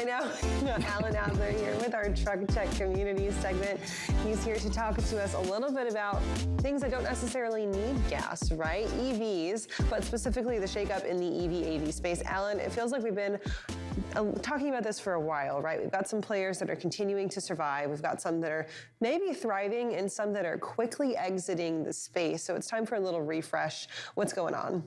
hanging out with Alan Adler here with our Truck Check Community segment. He's here to talk to us a little bit about things that don't necessarily need gas, right? EVs, but specifically the shakeup in the EV/AV space. Alan, it feels like we've been talking about this for a while, right? We've got some players that are continuing to survive. We've got some that are maybe thriving and some that are quickly exiting the space. So it's time for a little refresh. What's going on?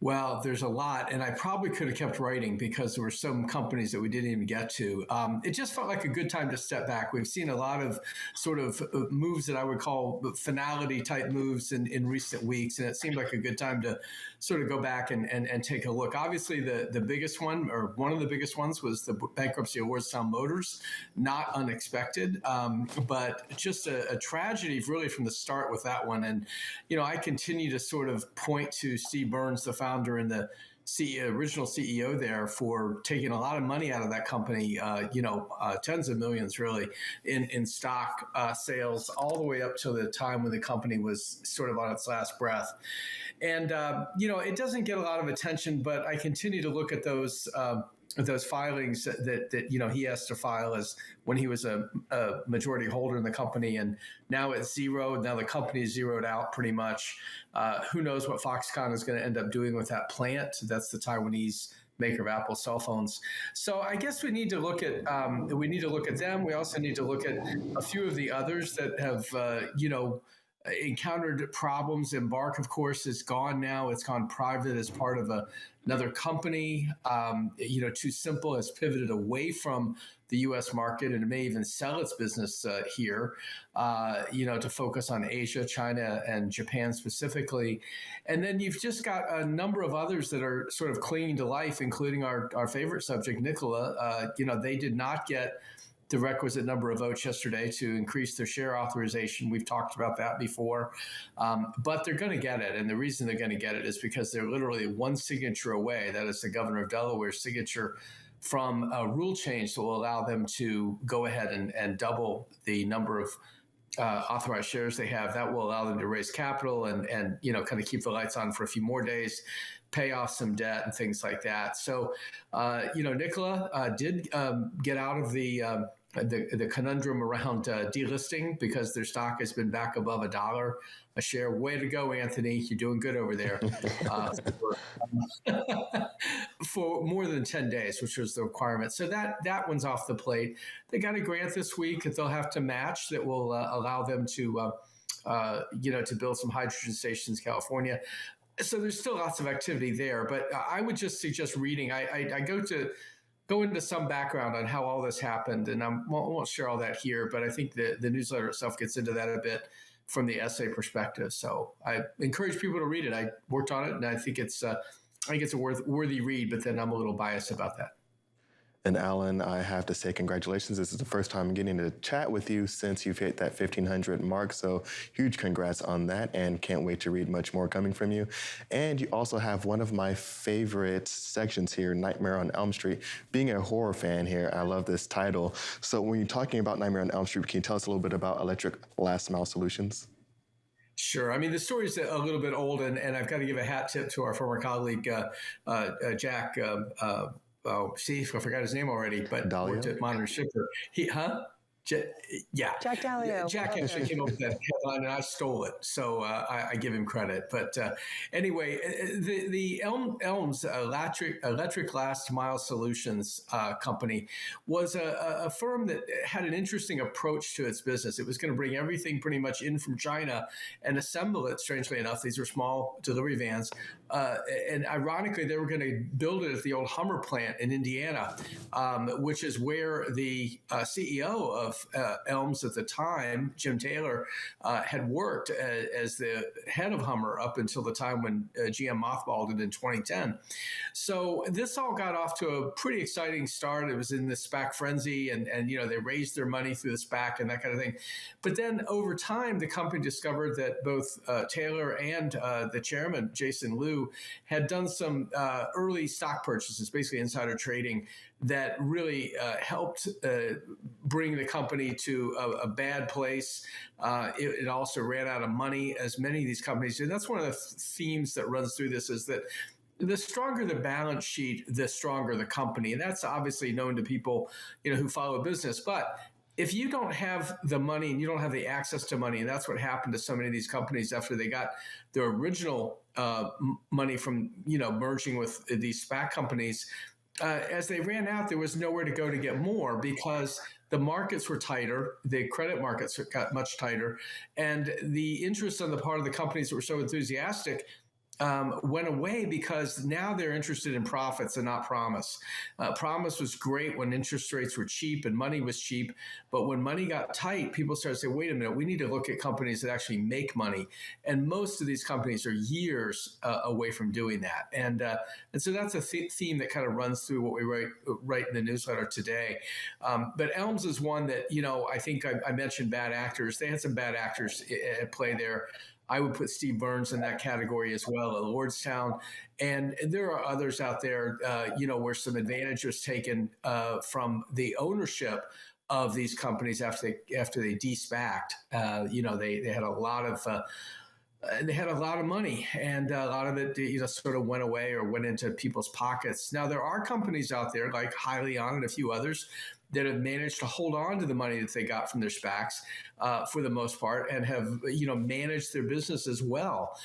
Well, there's a lot, and I probably could have kept writing because there were some companies that we didn't even get to. It just felt like a good time to step back. We've seen a lot of sort of moves that I would call finality type moves in recent weeks, and it seemed like a good time to sort of go back and take a look. Obviously, the biggest one, or one of the biggest ones, was the bankruptcy of Lordstown Motors. Not unexpected, but just a tragedy really from the start with that one. And, you know, I continue to sort of point to Steve Burns, the founder and the original CEO there, for taking a lot of money out of that company, tens of millions really in stock sales, all the way up to the time when the company was sort of on its last breath. And, it doesn't get a lot of attention, but I continue to look at those filings that he has to file as when he was a majority holder in the company, and now it's zero. Now the company is zeroed out pretty much. Who knows what Foxconn is going to end up doing with that plant? That's the Taiwanese maker of Apple cell phones. So I guess we need to look at them. We also need to look at a few of the others that have encountered problems. Embark, of course, is gone now. It's gone private as part of another company. Too Simple has pivoted away from the U.S. market, and it may even sell its business here, to focus on Asia, China, and Japan specifically. And then you've just got a number of others that are sort of clinging to life, including our favorite subject, Nikola. They did not get the requisite number of votes yesterday to increase their share authorization. We've talked about that before, but they're going to get it. And the reason they're going to get it is because they're literally one signature away. That is the governor of Delaware's signature from a rule change that will allow them to go ahead and double the number of authorized shares they have. That will allow them to raise capital and kind of keep the lights on for a few more days, pay off some debt and things like that. So, Nikola did get out of the conundrum around delisting because their stock has been back above $1 a share. Way to go, Anthony. You're doing good over there. For more than 10 days, which was the requirement. So that one's off the plate. They got a grant this week that they'll have to match that will allow them to build some hydrogen stations in California. So there's still lots of activity there, but I would just suggest reading. I go into some background on how all this happened, and I won't share all that here, but I think the newsletter itself gets into that a bit from the essay perspective. So I encourage people to read it. I worked on it, and I think it's a worthy read, but then I'm a little biased about that. And Alan, I have to say congratulations. This is the first time I'm getting to chat with you since you've hit that 1,500 mark. So huge congrats on that, and can't wait to read much more coming from you. And you also have one of my favorite sections here, Nightmare on Elm Street. Being a horror fan here, I love this title. So when you're talking about Nightmare on Elm Street, can you tell us a little bit about Electric Last Mile Solutions? Sure. I mean, the story's a little bit old, and I've got to give a hat tip to our former colleague, Jack. I forgot his name already, but worked at Modern Shipper. Jack Dalio. Jack actually came up with that headline, and I stole it, so I give him credit. But anyway, the Elms Electric Last Mile Solutions company was a firm that had an interesting approach to its business. It was going to bring everything pretty much in from China and assemble it. Strangely enough, these were small delivery vans, and ironically, they were going to build it at the old Hummer plant in Indiana, which is where the CEO of Elms at the time, Jim Taylor, had worked as the head of Hummer up until the time when GM mothballed it in 2010. So this all got off to a pretty exciting start. It was in the SPAC frenzy, and they raised their money through the SPAC and that kind of thing. But then over time, the company discovered that both Taylor and the chairman, Jason Liu, had done some early stock purchases, basically insider trading, that really helped bring the company to a bad place. It also ran out of money, as many of these companies do. That's one of the themes that runs through this, is that the stronger the balance sheet, the stronger the company. And that's obviously known to people, who follow business. But if you don't have the money and you don't have the access to money, and that's what happened to so many of these companies after they got their original money from, merging with these SPAC companies, as they ran out, there was nowhere to go to get more because the markets were tighter, the credit markets got much tighter, and the interest on the part of the companies that were so enthusiastic went away because now they're interested in profits and not promise. Promise was great when interest rates were cheap and money was cheap, but when money got tight, people started saying, wait a minute, we need to look at companies that actually make money. And most of these companies are years away from doing that. And so that's a theme that kind of runs through what we write in the newsletter today. But Elms is one that, I think I mentioned bad actors. They had some bad actors at play there. I would put Steve Burns in that category as well at Lordstown. And there are others out there, where some advantage was taken from the ownership of these companies after they de-SPAC'd. They had a lot of money, and a lot of it, sort of went away or went into people's pockets. Now, there are companies out there like Hyliion and a few others that have managed to hold on to the money that they got from their SPACs for the most part and have, managed their business as well.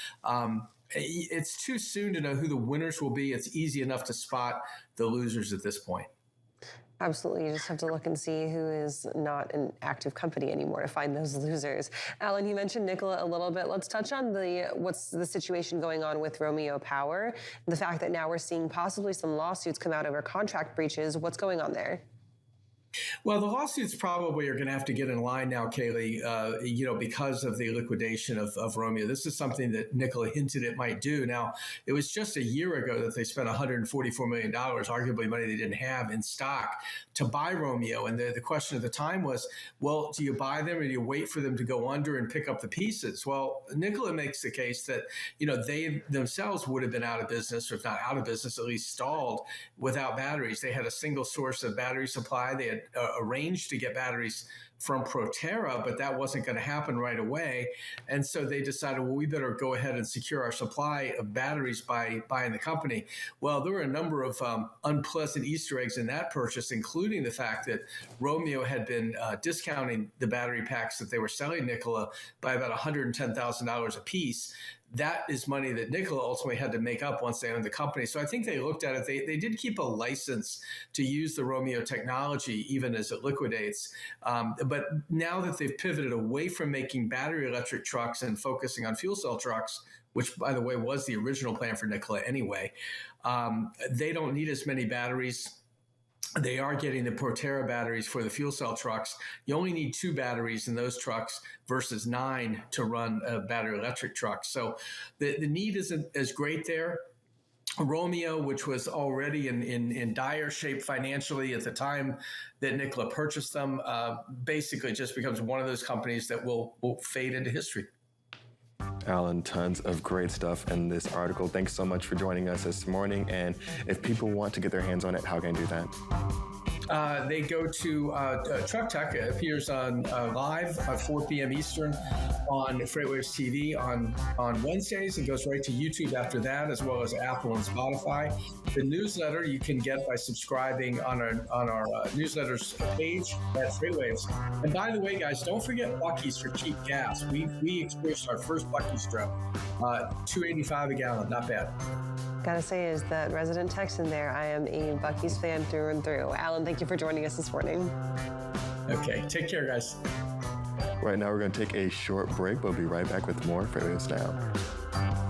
It's too soon to know who the winners will be. It's easy enough to spot the losers at this point. Absolutely. You just have to look and see who is not an active company anymore to find those losers. Alan, you mentioned Nikola a little bit. Let's touch on what's the situation going on with Romeo Power, the fact that now we're seeing possibly some lawsuits come out over contract breaches. What's going on there? Well, the lawsuits probably are going to have to get in line now, Kaylee, because of the liquidation of Romeo. This is something that Nikola hinted it might do. Now, it was just a year ago that they spent $144 million, arguably money they didn't have, in stock to buy Romeo. And the question at the time was, well, do you buy them or do you wait for them to go under and pick up the pieces? Well, Nikola makes the case that, they themselves would have been out of business, or if not out of business, at least stalled without batteries. They had a single source of battery supply. They had arranged to get batteries from Proterra, but that wasn't going to happen right away. And so they decided, well, we better go ahead and secure our supply of batteries by buying the company. Well, there were a number of unpleasant Easter eggs in that purchase, including the fact that Romeo had been discounting the battery packs that they were selling Nikola by about $110,000 a piece. That is money that Nikola ultimately had to make up once they owned the company. So I think they looked at it. They did keep a license to use the Romeo technology even as it liquidates. But now that they've pivoted away from making battery electric trucks and focusing on fuel cell trucks, which, by the way, was the original plan for Nikola anyway, they don't need as many batteries. They are getting the Proterra batteries for the fuel cell trucks. You only need 2 batteries in those trucks versus 9 to run a battery electric truck. So the need isn't as great there. Romeo, which was already in dire shape financially at the time that Nikola purchased them, basically just becomes one of those companies that will fade into history. Alan, tons of great stuff in this article. Thanks so much for joining us this morning. And if people want to get their hands on it, how can they do that? They go to Truck Tech. It appears on live at 4 p.m. Eastern on FreightWaves TV on Wednesdays, and goes right to YouTube after that, as well as Apple and Spotify. The newsletter you can get by subscribing on our newsletters page at FreightWaves. And by the way, guys, don't forget Buc-ee's for cheap gas. We experienced our first Buc-ee's trip, $2.85 a gallon, not bad. Gotta say, as the resident Texan there, I am a Buc-ee's fan through and through. Alan, thank you for joining us this morning. Okay, take care, guys. Right now, we're going to take a short break. We'll be right back with more FreightWaves Now.